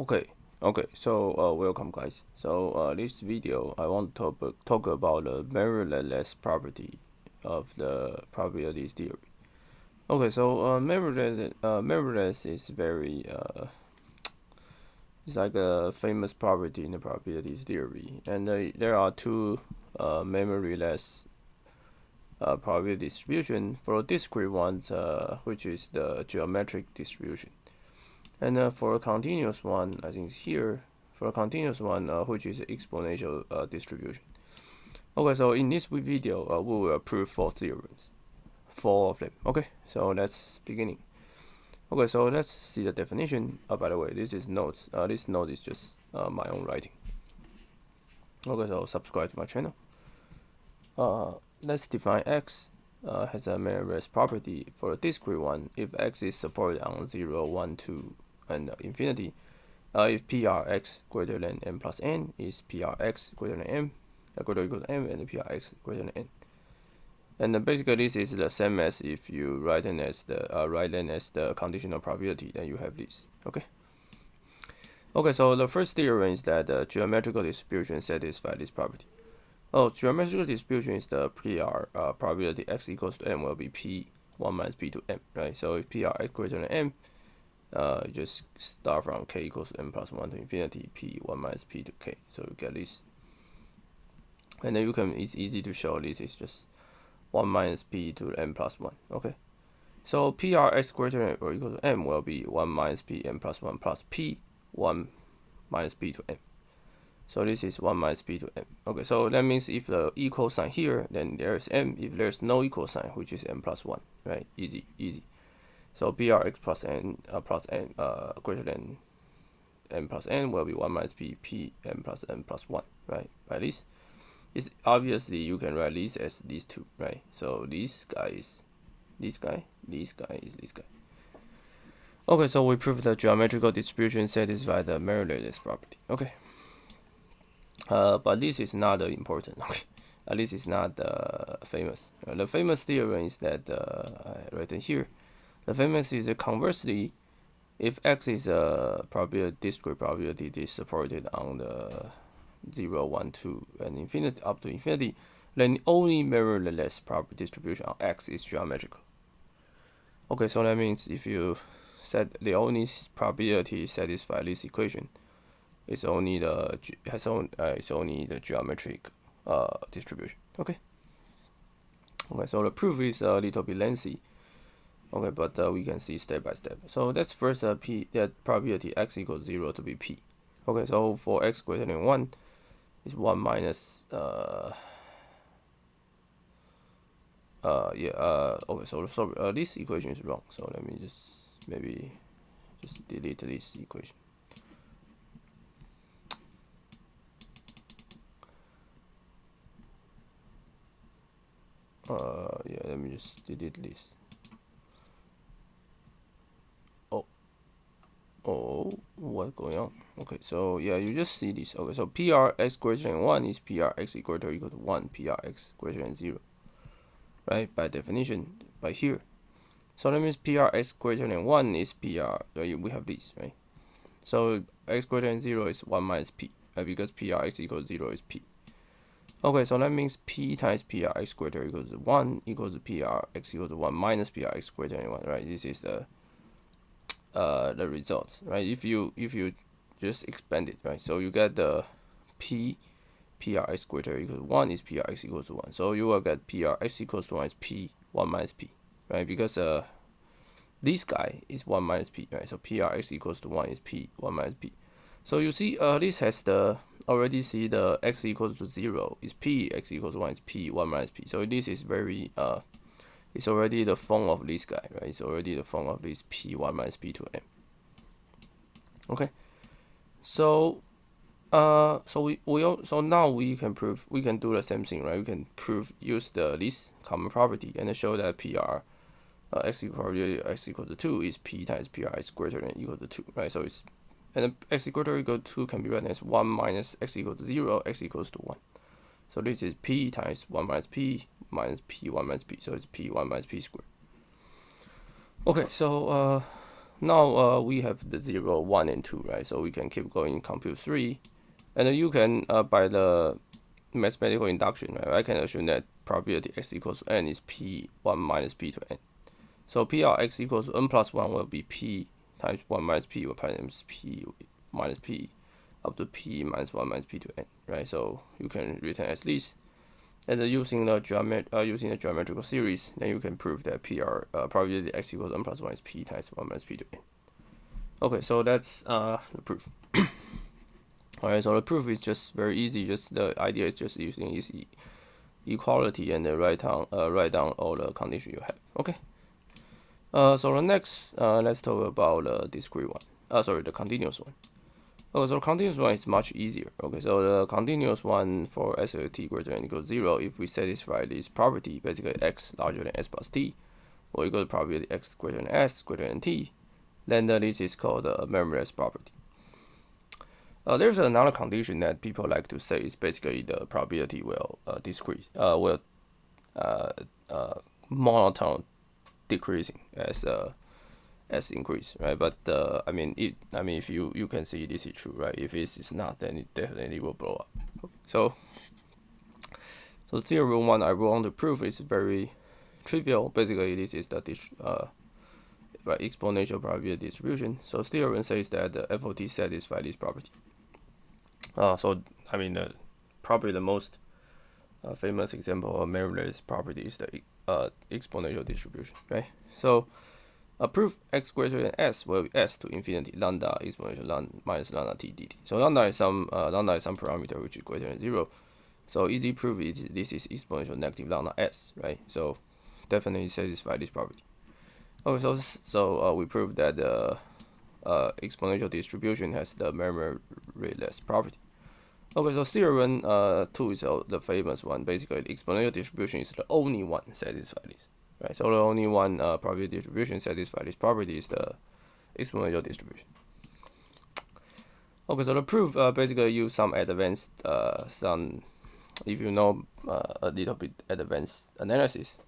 Okay, so welcome guys. So this video I want to talk about the Memoryless property of the probability theory. Okay, so Memoryless is very it's like a famous property in the probability theory, and there are two memoryless probability distribution. For a discrete one, which is the geometric distribution. And for a continuous one, I think it's here, for a continuous one, which is exponential distribution. Okay, so in this video, we will prove 4 theorems. 4 of them. Okay, so let's beginning. Okay, so let's see the definition. By the way, this is notes. This note is just my own writing. Okay, so subscribe to my channel. Let's define x has a Memoryless property for a discrete one if x is supported on 0, 1, 2, and infinity. If PRx greater than m plus n is PRx greater than m, greater or equal to m, and PRx greater than n. And basically, this is the same as if you write it as the conditional probability, then you have this. Okay. Okay. So the first theorem is that the geometrical distribution satisfies this property. Oh, geometrical distribution is the PR probability x equals to m will be p 1 minus p to m, right? So if PRx greater than m, you just start from k equals to m plus 1 to infinity, p 1 minus p to k. So you get this. And then it's easy to show this is just 1 minus p to m plus 1. Okay. So PRx greater than or equal to m will be 1 minus p m plus 1 plus p 1 minus p to m. So this is 1 minus p to m. Okay, so that means if the equal sign here, then there's m. If there's no equal sign, which is m plus 1, right? Easy. So PRx plus n greater than m plus n will be 1 minus p m plus n plus 1, right? By this, it's obviously you can write this as these two, right? So this guy is this guy, this guy is this guy. Okay, so we prove the geometrical distribution satisfies the Memoryless property. Okay. But this is not important. Okay. This is not famous. The famous theorem is that I written here. The famous is conversely, if x is a discrete probability that is supported on the 0, 1, 2, and infinity up to infinity, then only Memoryless property distribution on x is geometrical. Okay, so that means if you said the only probability satisfy this equation, it's only the geometric distribution. Okay. Okay, so the proof is a little bit lengthy. Okay, but we can see step by step. So that's first that probability x equals 0 to be p. Okay, so for x greater than 1, it's 1 minus okay, so sorry, this equation is wrong. So let me maybe just delete this equation. Yeah, let me just delete this. Oh, what's going on? Okay, so yeah, you just see this. Okay, so PRx greater than 1 is PRx greater or equal to 1, PRx greater than 0. Right, by definition, by here. So that means PRx greater than 1 is PR, right? We have this, right? So x greater than 0 is 1 minus p, right? Because PRx equals 0 is p. Okay, so that means p times PRx greater or equal to 1 equals to PRx equal to 1 minus PRx greater than 1, right? This is the results, right? If you just expand it, right? So you get the PRx greater or equal to 1 is PRx equals to 1. So you will get PRx equals to 1 is p 1 minus p, right? Because this guy is 1 minus p, right? So PRx equals to 1 is p 1 minus p. So you see this has already see the x equals to 0 is p, x equals to 1 is p 1 minus p. So this is very it's already the form of this guy, right? It's already the form of this p 1 minus p to m. Okay. So so now we can do the same thing, right? We can use this common property and show that PR x equal to 2 is p times PR is greater than or equal to 2, right? So it's and x equal to or equal to 2 can be written as 1 minus x equal to 0, x equals to 1. So this is p times 1 minus p 1 minus p. So it's p 1 minus p squared. Okay, so now we have the 0, 1, and 2, right? So we can keep going, compute 3, and you can by the mathematical induction, right? I can assume that probability x equals to n is p1 minus p to n. So p of x equals to n plus 1 will be p times 1 minus p, or times p minus p up to p minus 1 minus p to n, right? So you can return as this. And using the geometrical series, then you can prove that probability x equals n plus 1 is p times 1 minus p to n. Okay, so that's the proof. Alright, so the proof is just very easy. Just the idea is just using easy equality and write down all the conditions you have. Okay. So the next, let's talk about the discrete one. Sorry, the continuous one. Okay, so the continuous one is much easier. Okay, so the continuous one for s of t greater than or equal to 0, if we satisfy this property, basically x larger than s plus t, or equal to probability x greater than s greater than t, then this is called the Memoryless property. There's another condition that people like to say is basically the probability will monotone decreasing as increase, right? But I mean, if you can see this is true, right? If it is not, then it definitely will blow up. Okay. So theorem 1 I want to prove is very trivial. Basically, this is the exponential probability distribution. So theorem says that the FOT satisfies this property. So I mean, probably the most famous example of Memoryless property is the exponential distribution, right? So proof x greater than s will be s to infinity lambda exponential minus lambda t dt. So lambda is some parameter which is greater than 0. So easy proof is this is exponential negative lambda s, right? So definitely satisfy this property. Okay, so we proved that the exponential distribution has the Memoryless property. Okay, so theorem 2 is the famous one. Basically, the exponential distribution is the only one satisfy this, right? So the only one probability distribution satisfy this property is the exponential distribution. Okay, so the proof basically use some advanced if you know a little bit advanced analysis,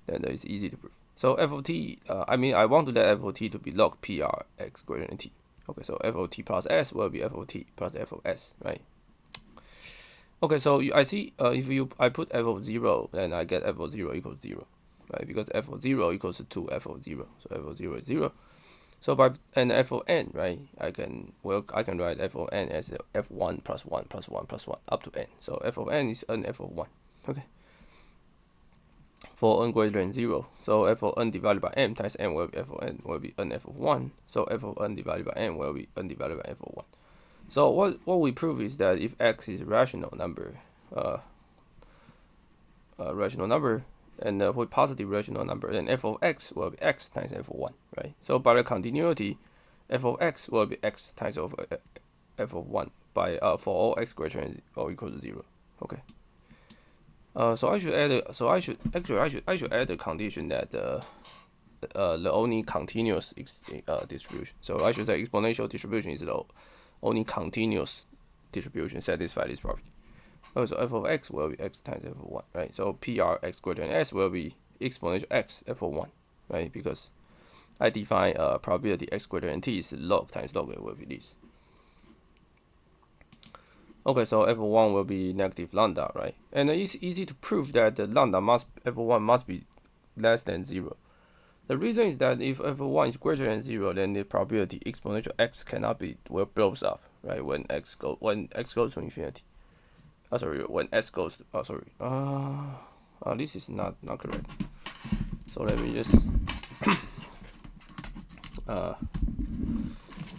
then it's easy to prove. So FOT, I want to let FOT to be log PR x greater than t. Okay, so FOT plus s will be FOT plus f of s, right? Okay, so I see if I put f of 0, then I get f of 0 equals 0, right? Because f of 0 equals to 2 f of 0, so f of 0 is 0. So and f of n, right? I can write f of n as f1 plus 1 plus 1 plus 1 up to n. So f of n is n f of 1. Okay. For n greater than 0, so f of n divided by m times n will be f of n will be n f of 1. So f of n divided by n will be n divided by f of 1. So what we prove is that if x is a rational number, and with positive rational number, then f of x will be x times f of 1, right? So by the continuity, f of x will be x times over f of 1 by for all x greater than or equal to 0. Okay. So I should add the condition that the only continuous distribution. So I should say exponential distribution is the only continuous distribution satisfy this property. So f of x will be x times f of 1, right? So PR x greater than s will be exponential x f of 1, right? Because I define probability x greater than t is log times log, it will be this. Okay, so f of 1 will be negative lambda, right? And it's easy to prove that the lambda f of 1 must be less than 0. The reason is that if f of 1 is greater than 0, then the probability exponential x cannot be blows up, right? When x goes to infinity. When s goes to this is not correct. So let me just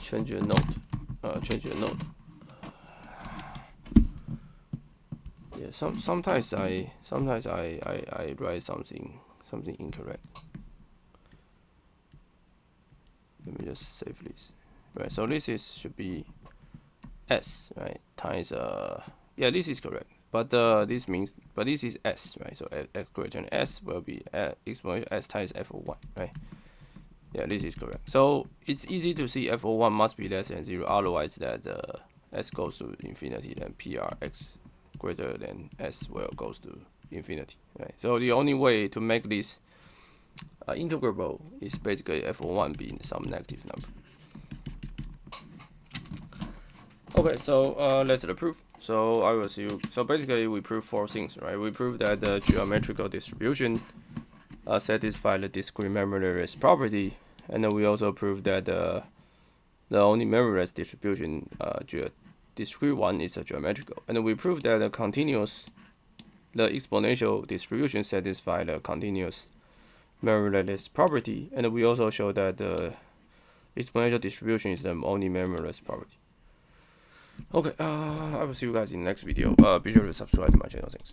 change the note. Yeah, sometimes I write something incorrect. Let me just save this. Right, so this should be s, right, times yeah, this is correct. But this is s, right? So x greater than s will be exponential s times f of 1, right? Yeah, this is correct. So it's easy to see f of 1 must be less than 0. Otherwise, that s goes to infinity, then PR x greater than s will goes to infinity, right? So the only way to make this integrable is basically f of 1 being some negative number. Okay, so let's the proof. So I will see you. So basically, we prove 4 things, right? We prove that the geometrical distribution satisfy the discrete memoryless property, and then we also prove that the only memoryless distribution, discrete one, is a geometrical. And then we prove that the exponential distribution satisfy the continuous memoryless property, and we also show that the exponential distribution is the only memoryless property. Okay, I will see you guys in the next video. Be sure to subscribe to my channel. Thanks.